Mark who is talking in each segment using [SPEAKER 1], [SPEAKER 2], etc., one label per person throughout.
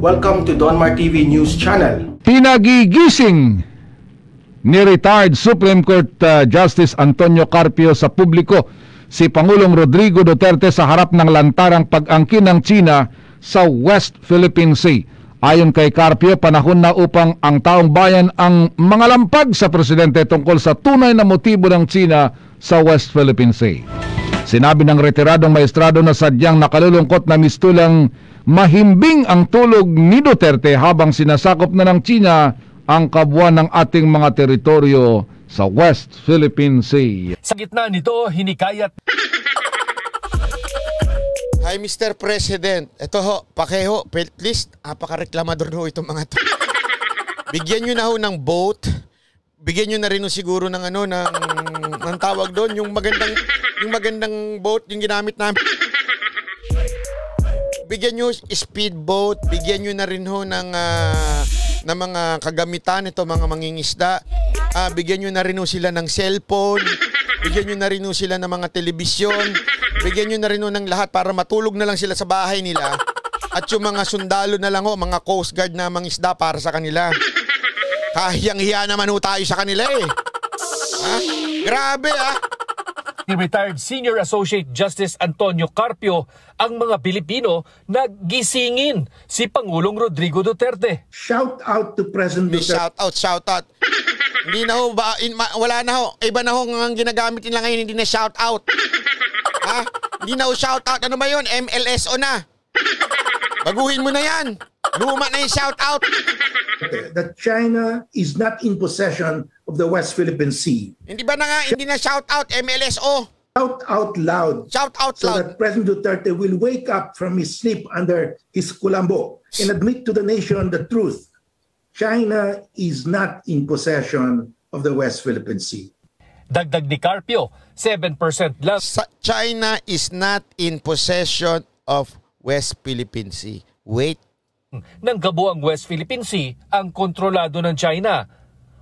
[SPEAKER 1] Welcome to Donmar TV News Channel.
[SPEAKER 2] Pinagigising ni retired Supreme Court Justice Antonio Carpio sa publiko si Pangulong Rodrigo Duterte sa harap ng lantarang pag-angkin ng China sa West Philippine Sea. Ayon kay Carpio, panahon na upang ang taong bayan ang mangalampag sa presidente tungkol sa tunay na motibo ng China sa West Philippine Sea. Sinabi ng retiradong maestrado na sadyang nakalulungkot na mistulang mahimbing ang tulog ni Duterte habang sinasakop na ng China ang kabuuan ng ating mga teritoryo sa West Philippine Sea.
[SPEAKER 3] Sa gitna nito, hinikayat.
[SPEAKER 4] Hi Mr. President, ito ho, pakeho, please, apaka-reklamador ho itong mga to. Bigyan nyo na ho ng boat, bigyan nyo na rin ho siguro ng ano, ng tawag doon, yung magandang boat, yung ginamit namin. Bigyan nyo speedboat, bigyan nyo na rin ho ng mga kagamitan, ito mga mangingisda. Bigyan nyo na rin ho sila ng cellphone, bigyan nyo na rin ho sila ng mga telebisyon, bigyan nyo na rin ho ng lahat para matulog na lang sila sa bahay nila. At yung mga sundalo na lang ho, mga Coast Guard na mangisda para sa kanila. Kahiyang-hiya naman ho tayo sa kanila eh. Ha? Grabe ah!
[SPEAKER 3] Ni retired Senior Associate Justice Antonio Carpio ang mga Pilipino na gisingin si Pangulong Rodrigo Duterte.
[SPEAKER 5] Shout out to President Duterte.
[SPEAKER 4] Shout out. Hindi na ho, wala na ho. Iba na ho ang ginagamit nila ngayon, hindi na shout out. Ha? Hindi na ho shout out. Ano ba yun? MLSO na. Baguhin mo na yan. Luma na yung shout out.
[SPEAKER 5] That China is not in possession of the West Philippine Sea.
[SPEAKER 4] Hindi ba na nga, hindi na shout out, MLSO.
[SPEAKER 5] Shout out loud.
[SPEAKER 4] Shout out
[SPEAKER 5] so
[SPEAKER 4] loud.
[SPEAKER 5] that President Duterte will wake up from his sleep under his kulambo and admit to the nation the truth. China is not in possession of the West Philippine Sea.
[SPEAKER 3] Dagdag ni Carpio, 7% lang.
[SPEAKER 4] China is not in possession of West Philippine Sea. Wait.
[SPEAKER 3] Ng kabuuang West Philippine Sea ang kontrolado ng China.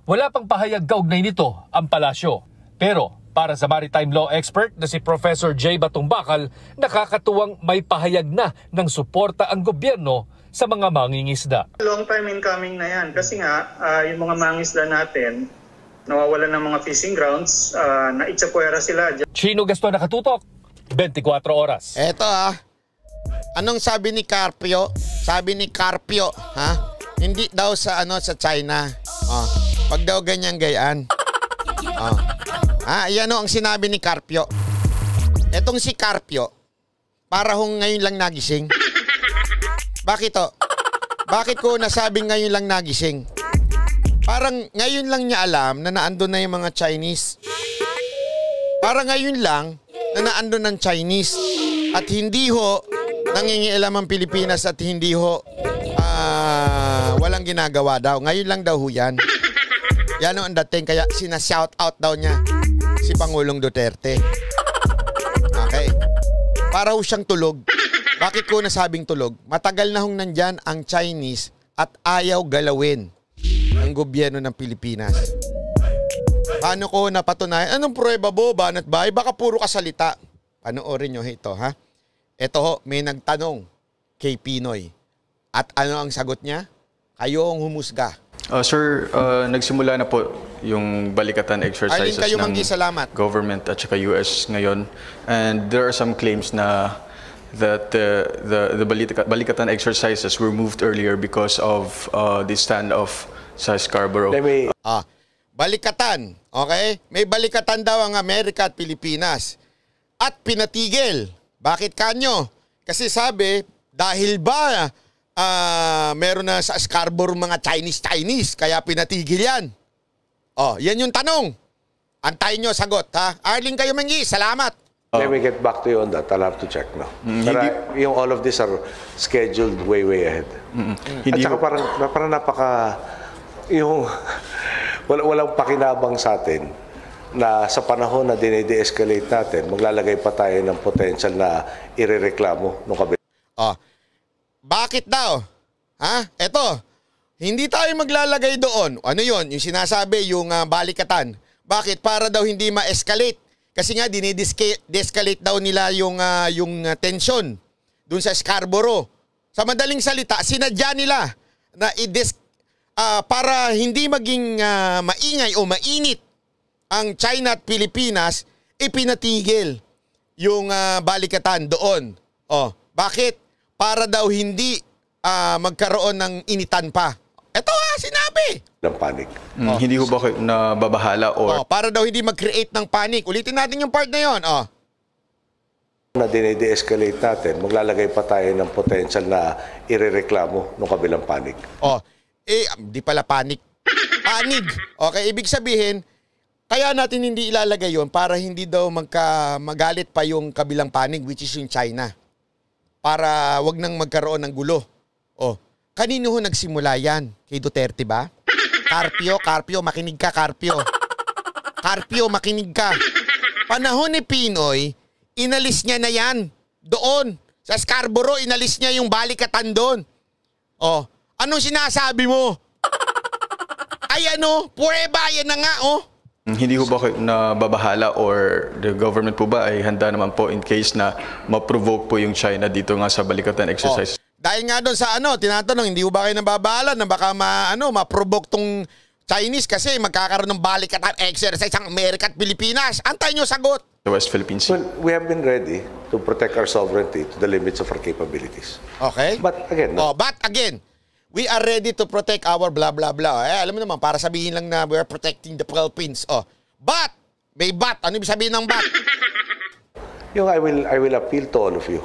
[SPEAKER 3] Wala pang pahayag kaugnay nito ang palasyo. Pero para sa maritime law expert na si Professor J. Batumbakal, nakakatuwang may pahayag na ng suporta ang gobyerno sa mga mangingisda.
[SPEAKER 6] Long time in coming na yan kasi nga yung mga mangingisda natin nawawalan ng mga fishing grounds, naitsapuera sila.
[SPEAKER 3] Chino Gaston nakatutok, 24 oras.
[SPEAKER 4] Eto anong sabi ni Carpio? Sabi ni Carpio, ha? Hindi daw sa sa China. Pag daw ganyan gayaan. Yan ang sinabi ni Carpio. Etong si Carpio, para hong ngayon lang nagising. Bakit to? Bakit ko nasabing ngayon lang nagising? Parang ngayon lang niya alam na naandun na yung mga Chinese. Parang ngayon lang na naandun ng Chinese. At hindi ho nangingialam ang Pilipinas at hindi ho walang ginagawa daw. Ngayon lang daw ho yan. Yan ang dating, kaya sinashout out daw niya si Pangulong Duterte. Okay. Para ho siyang tulog. Bakit ko nasabing tulog? Matagal na hong nandyan ang Chinese at ayaw galawin ang gobyerno ng Pilipinas. Paano ko napatunayan? Anong prueba bo? Banat ba? Baka puro kasalita. Panoorin nyo ito, ha? Ito ho, may nagtanong kay Pinoy. At ano ang sagot niya? Kayo ang humusga.
[SPEAKER 7] Sir, nagsimula na po yung balikatan exercises ng government at saka US ngayon. And there are some claims na that the balikatan exercises were moved earlier because of the standoff sa Scarborough.
[SPEAKER 4] Balikatan, okay? May balikatan daw ang Amerika at Pilipinas. At pinatigil. Bakit kanyo? Kasi sabi, dahil ba meron na sa Scarborough mga Chinese, kaya pinatigil yan. Yan yung tanong. Antayin nyo sagot, ha? Arling kayo Mengi, salamat.
[SPEAKER 8] Let me get back to you on that. I'll have to check, no? Yung all of these are scheduled way ahead. At saka parang napaka, yung walang pakinabang sa atin na sa panahon na dinede-escalate natin, maglalagay pa tayo ng potential na irereklamo ng kabila.
[SPEAKER 4] Bakit daw? Ha? Eto, hindi tayo maglalagay doon. Ano yon? Yung sinasabi, yung balikatan. Bakit? Para daw hindi ma-escalate. Kasi nga, dinidescalate daw nila yung tension dun sa Scarborough. Sa madaling salita, sinadya nila na para hindi maging maingay o mainit ang China at Pilipinas, ipinatigil yung balikatan doon. Bakit? Para daw hindi magkaroon ng initan pa. Ito sinabi.
[SPEAKER 8] Ng panic.
[SPEAKER 7] Hindi ko ba nababahala or...
[SPEAKER 4] para daw hindi mag-create ng panic. Ulitin natin yung part na yun.
[SPEAKER 8] Na dinide-escalate natin, maglalagay pa tayo ng potential na irereklamo ng kabilang panic.
[SPEAKER 4] Di pala panic. Panig. Okay, ibig sabihin, kaya natin hindi ilalagay yon para hindi daw magalit pa yung kabilang panig, which is yung China. Para wag nang magkaroon ng gulo. Kanino ho nagsimula yan? Kay Duterte ba? Carpio, makinig ka, Carpio. Carpio, makinig ka. Panahon ni Pinoy, inalis niya na yan. Doon. Sa Scarborough, inalis niya yung balikatan doon. Anong sinasabi mo? Ay prueba, yan na nga,
[SPEAKER 7] Hindi ko ba nababahala or the government po ba ay handa naman po in case na ma-provoke po yung China dito nga sa balikatan exercise?
[SPEAKER 4] Dahil nga doon sa tinatanong, hindi ko ba kayo nababahala na baka ma-provoke tong Chinese kasi magkakaroon ng balikatan exercise ang Amerika at Pilipinas. Antay nyo sagot.
[SPEAKER 7] The West Philippine Sea.
[SPEAKER 8] Well, we have been ready to protect our sovereignty to the limits of our capabilities.
[SPEAKER 4] Okay.
[SPEAKER 8] But again,
[SPEAKER 4] we are ready to protect our blah blah blah. Alam mo naman, para sabihin lang na we are protecting the Philippines. But, may but. Ano ibig sabihin ng but?
[SPEAKER 8] Yung I will appeal to all of you.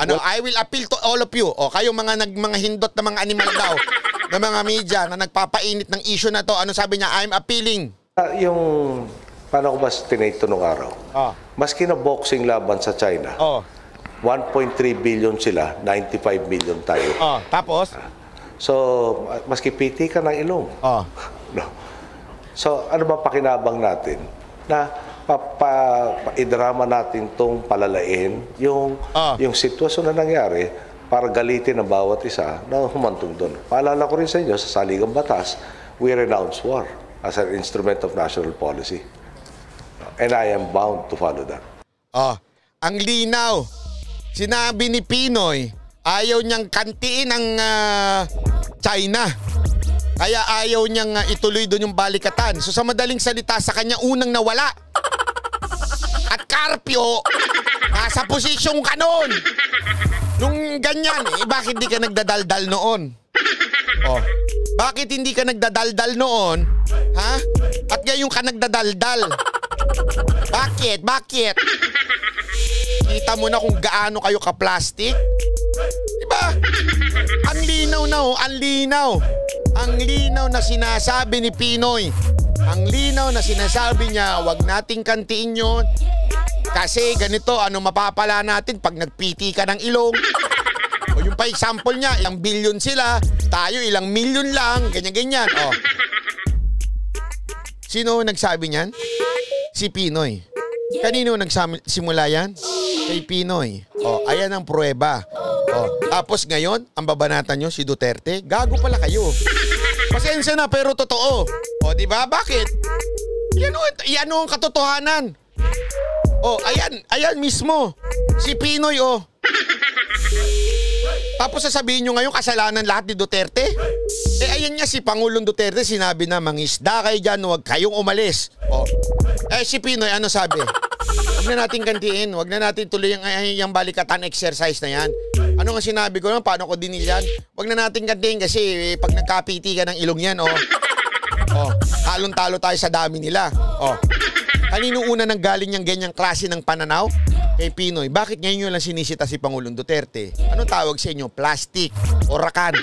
[SPEAKER 4] I will appeal to all of you. Kayong mga hindot na mga animal daw, na mga media na nagpapainit ng issue na to. Ano sabi niya? I'm appealing.
[SPEAKER 8] Paano ko ba tinate nung araw? Maski na boxing laban sa China, 1.3 billion sila, 95 million tayo.
[SPEAKER 4] Tapos?
[SPEAKER 8] So, maski piti ka ng ilong. No. So, ano ba pakinabang natin? Na idrama natin tong palalain yung sitwasyon na nangyari para galitin ang bawat isa na humantong doon. Paalala ko rin sa inyo, sa Saligang Batas, we renounce war as an instrument of national policy. And I am bound to follow that.
[SPEAKER 4] Ang linaw. Sinabi ni Pinoy, ayaw niyang kantiin ang China. Kaya ayaw niyang ituloy doon yung balikatan. So sa madaling salita, sa kanya unang nawala. At Carpio, nasa posisyong ka noon. Nung ganyan, bakit di ka nagdadaldal noon? Bakit hindi ka nagdadaldal noon? Ha? At ngayon ka nagdadaldal. Bakit? Kita mo na kung gaano kayo ka-plastic? Diba? Ang linaw na ang linaw. Ang linaw na sinasabi ni Pinoy. Ang linaw na sinasabi niya, wag nating kantiin yun. Kasi ganito, mapapala natin pag nagpiti ka ng ilong. O yung pa example niya, ilang billion sila, tayo ilang milyon lang, ganyan-ganyan. Sino nagsabi niyan? Si Pinoy. Kanino nagsimula yan? Kay Pinoy. Ayan ang pruweba. Tapos ngayon, ang babanatan nyo, si Duterte, gago pala kayo. Pasensya na, pero totoo. Diba? Bakit? Yan ang katotohanan. Ayan mismo. Si Pinoy, Tapos sasabihin nyo ngayon, kasalanan lahat ni Duterte? Ayan nga si Pangulong Duterte, sinabi na, mangisda kayo dyan, huwag kayong umalis. Si Pinoy, ano sabi? Huwag na natin gantiin, huwag na natin tuloy yung balikatan exercise na yan. Ano nga sinabi ko naman, paano ko din yan? Huwag na natin gantiin kasi pag nagkapiti ka ng ilong yan, talon-talo tayo sa dami nila. Kanino una nang galing yung ganyang klase ng pananaw? Kay Pinoy. Bakit ngayon nyo lang sinisita si Pangulong Duterte? Anong tawag sa inyo? Plastic o rakan?